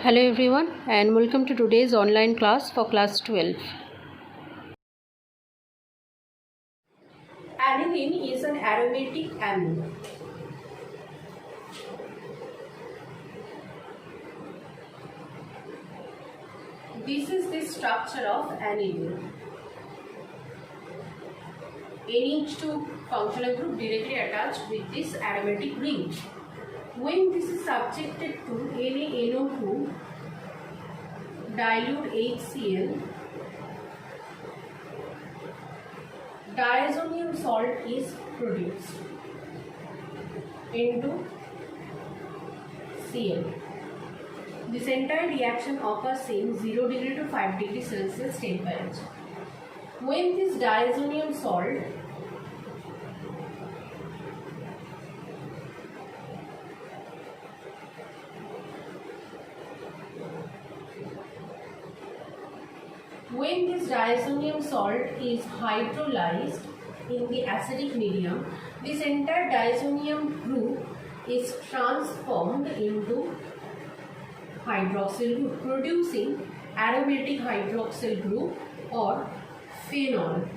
Hello everyone and welcome to today's online class for class 12. Aniline is an aromatic amine. This is the structure of aniline. NH2 functional group directly attached with this aromatic ring. When this is subjected to NaNO2 dilute HCl, diazonium salt is produced into Cl. This entire reaction occurs in 0 degree to 5 degree Celsius temperature. When this diazonium salt is hydrolyzed in the acidic medium, this entire diazonium group is transformed into hydroxyl group, producing aromatic hydroxyl group or phenol,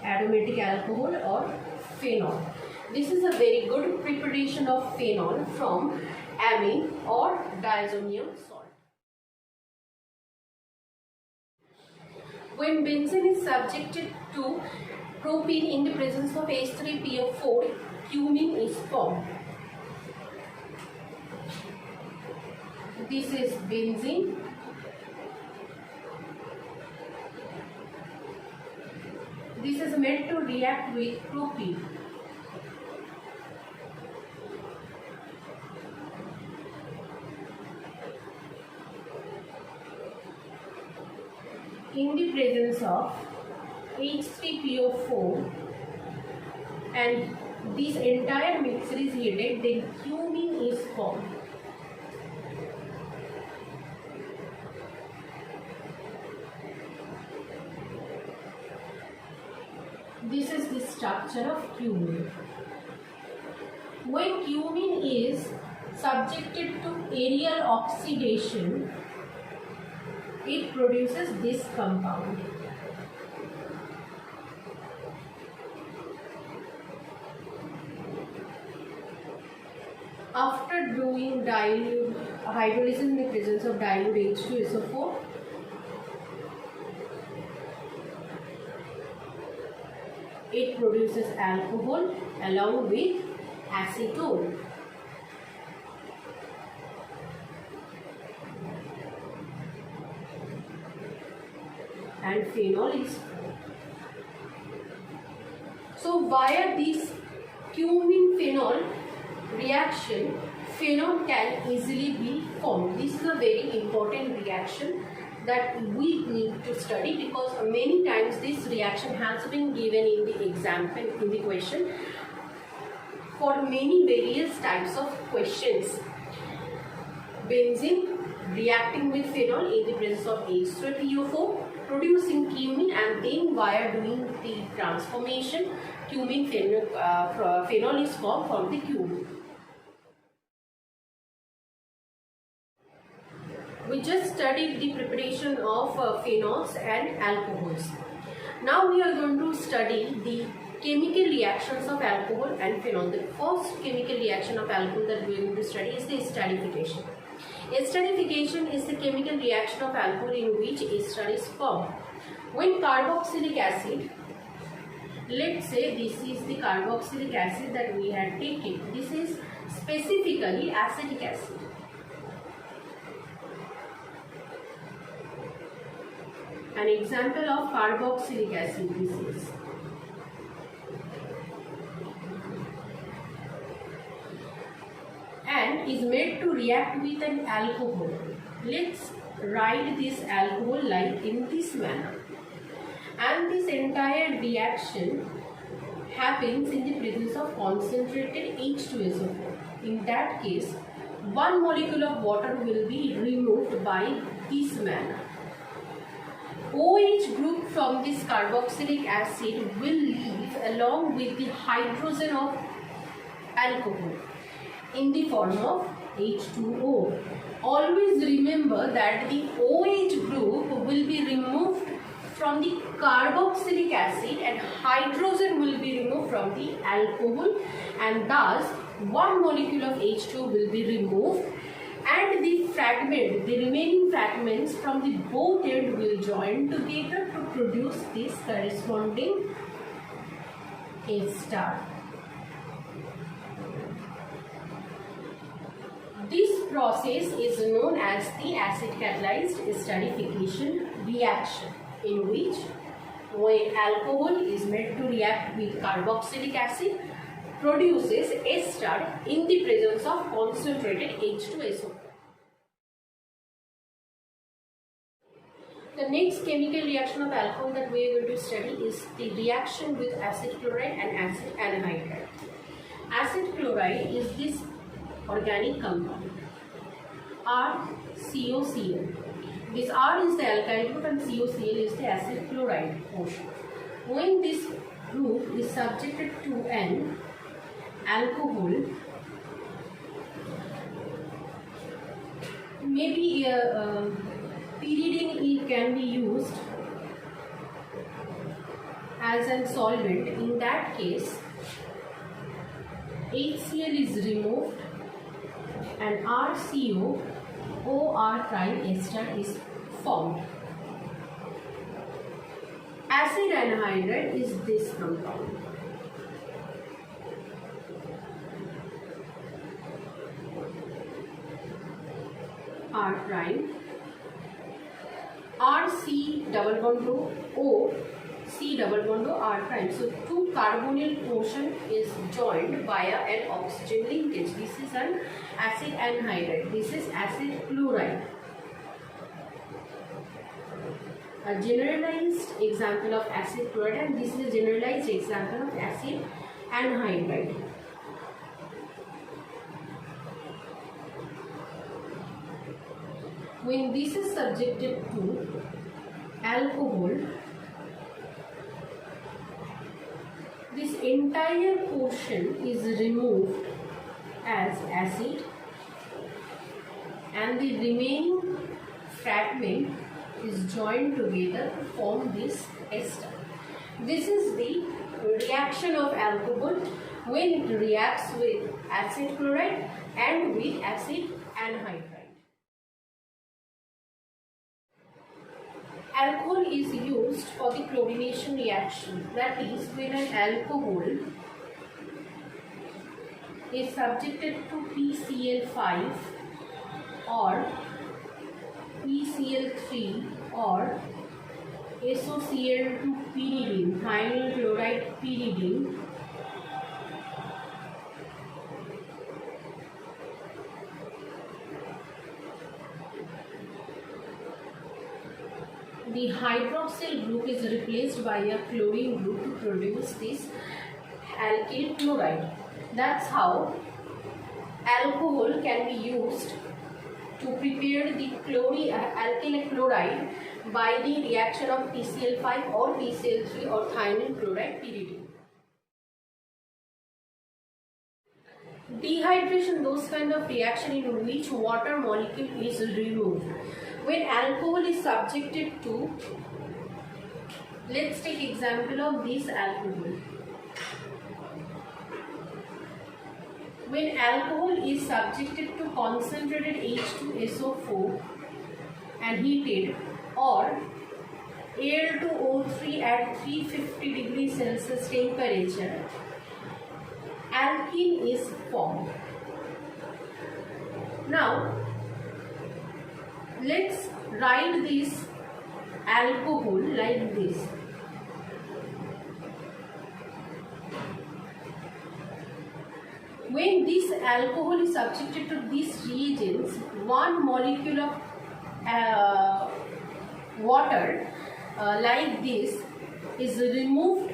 aromatic alcohol or phenol. This is a very good preparation of phenol from amine or diazonium salt. When benzene is subjected to propene in the presence of H3PO4, cumene is formed. This is benzene. This is meant to react with propene. In the presence of H3PO4 and this entire mixture is heated, then cumene is formed. This is the structure of cumene. When cumene is subjected to aerial oxidation, it produces this compound. After doing dilute hydrolysis in the presence of dilute H2SO4, it produces alcohol along with acetone. And phenol is formed. So via this cumene phenol reaction, phenol can easily be formed. This is a very important reaction that we need to study because many times this reaction has been given in the example, in the question, for many various types of questions. Benzene reacting with phenol in the presence of H3PO4, producing cumene, and then via doing the transformation, cumene phenol is formed from the cumene. We just studied the preparation of phenols and alcohols. Now we are going to study the chemical reactions of alcohol and phenol. The first chemical reaction of alcohol that we are going to study is the esterification. Esterification is the chemical reaction of alcohol in which ester is formed. When carboxylic acid, let's say this is the carboxylic acid that we had taken. This is specifically acetic acid. An example of carboxylic acid this is. And is made to react with an alcohol. Let's write this alcohol like in this manner. And this entire reaction happens in the presence of concentrated H2SO4. In that case, one molecule of water will be removed by this manner. OH group from this carboxylic acid will leave along with the hydrogen of alcohol in the form of H2O. Always remember that the OH group will be removed from the carboxylic acid and hydrogen will be removed from the alcohol, and thus one molecule of H2O will be removed, and the remaining fragments from the both end will join together to produce this corresponding H star. This process is known as the acid catalyzed esterification reaction, in which when alcohol is made to react with carboxylic acid, produces S star in the presence of concentrated H2SO4. The next chemical reaction of alcohol that we are going to study is the reaction with acid chloride and acid anhydride. Acid chloride is this organic compound RCOCl. This R is the alkyl group and COCl is the acid chloride portion. When this group is subjected to an alcohol, maybe pyridine can be used as a solvent. In that case, HCl is removed and RCO OR prime ester is formed. Acid anhydride is this compound. R prime, R C double bond O, C double bond R prime. So two carbonyl portion is joined via an oxygen linkage. This is an acid anhydride. This is acid chloride. A generalized example of acid chloride, and this is a generalized example of acid anhydride. When this is subjected to alcohol, this entire portion is removed as acid and the remaining fragment is joined together to form this ester. This is the reaction of alcohol when it reacts with acid chloride and with acid anhydride. Alcohol is used for the chlorination reaction. That is, when an alcohol is subjected to PCl5 or PCl3 or SOCl2 pyridine, thionyl chloride pyridine, the hydroxyl group is replaced by a chlorine group to produce this alkyl chloride. That's how alcohol can be used to prepare the alkyl chloride by the reaction of PCl5 or PCl3 or thionyl chloride pyridine. Dehydration, those kind of reaction in which water molecule is removed. When alcohol is subjected to, let's take example of this alcohol. When alcohol is subjected to concentrated H2SO4 and heated, or Al2O3 at 350 degrees Celsius temperature, alkene is formed. Now, let's write this alcohol like this. When this alcohol is subjected to these reagents, one molecule of water like this is removed,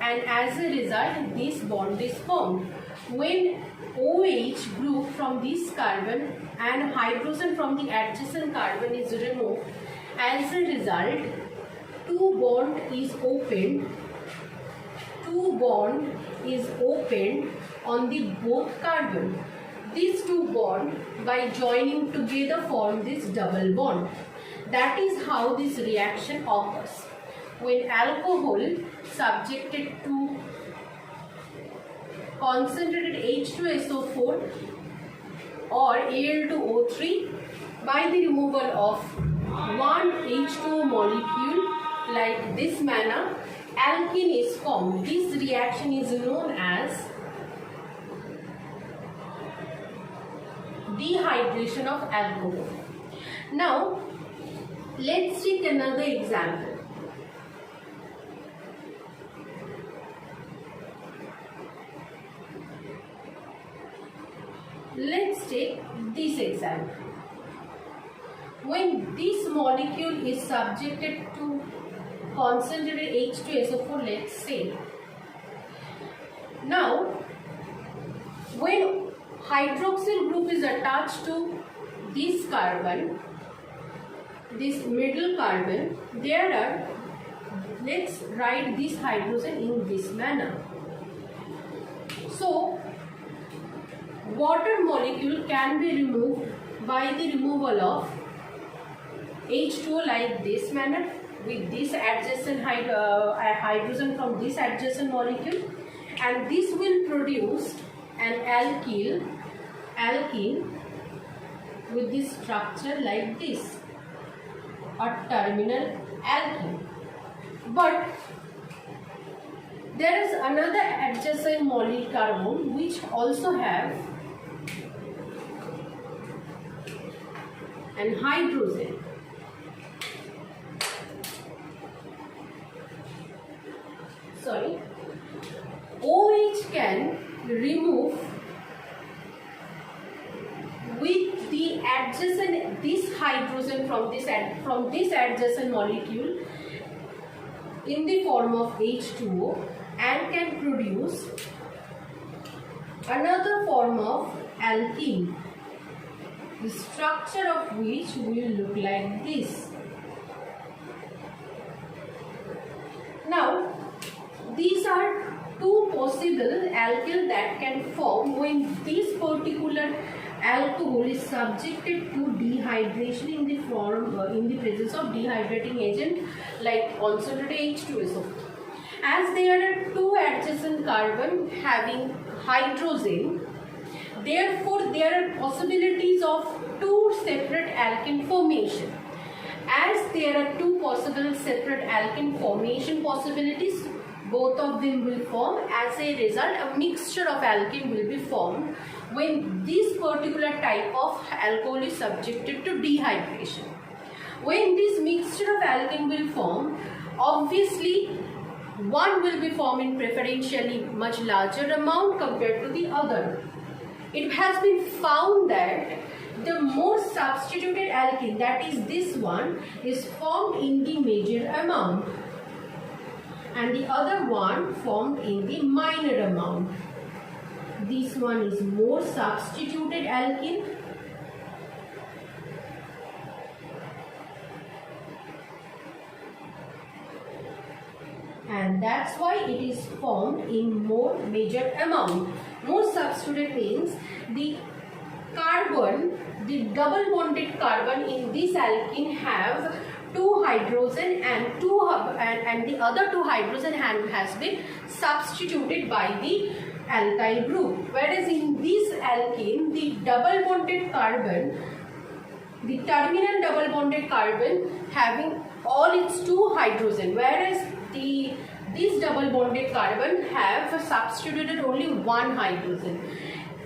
and as a result this bond is formed. When OH group from this carbon and hydrogen from the adjacent carbon is removed, as a result two bond is opened on the both carbon. these two bond by joining together form this double bond. That is how this reaction occurs. When alcohol subjected to concentrated H2SO4 or Al2O3 by the removal of one H2O molecule like this manner, alkene is formed. This reaction is known as dehydration of alcohol. Now, let's take another example. Let's take this example. When this molecule is subjected to concentrated H2SO4, let's say. Now, when hydroxyl group is attached to this carbon, this middle carbon, there are, let's write this hydrogen in this manner. So, water molecule can be removed by the removal of H2O like this manner with this adjacent hydrogen from this adjacent molecule, and this will produce an alkene with this structure like this, a terminal alkene. But there is another adjacent molecule carbon which also have an hydrogen. OH can remove with the adjacent this hydrogen from this adjacent molecule in the form of H2O and can produce another form of alkene, the structure of which will look like this. Now, these are two possible alkyl that can form when this particular alcohol is subjected to dehydration in the form in the presence of dehydrating agent like concentrated H2SO. As there are two adjacent carbon having hydrogen, therefore there are possibilities of two separate alkene formation. As there are two possible separate alkene formation possibilities, both of them will form. As a result, a mixture of alkene will be formed when this particular type of alcohol is subjected to dehydration. When this mixture of alkene will form, obviously one will be formed in preferentially much larger amount compared to the other. It has been found that the more substituted alkene, that is this one, is formed in the major amount and the other one formed in the minor amount. This one is more substituted alkene and that's why it is formed in more major amount. More substituted means the carbon, the double bonded carbon in this alkene have two hydrogen and the other two hydrogen has been substituted by the alkyl group. Whereas in this alkene, the double bonded carbon, the terminal double bonded carbon having all its two hydrogen, whereas this double bonded carbon have substituted only one hydrogen.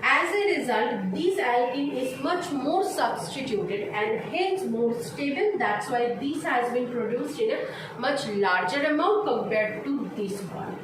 As a result, this alkene is much more substituted and hence more stable. That's why this has been produced in a much larger amount compared to this one.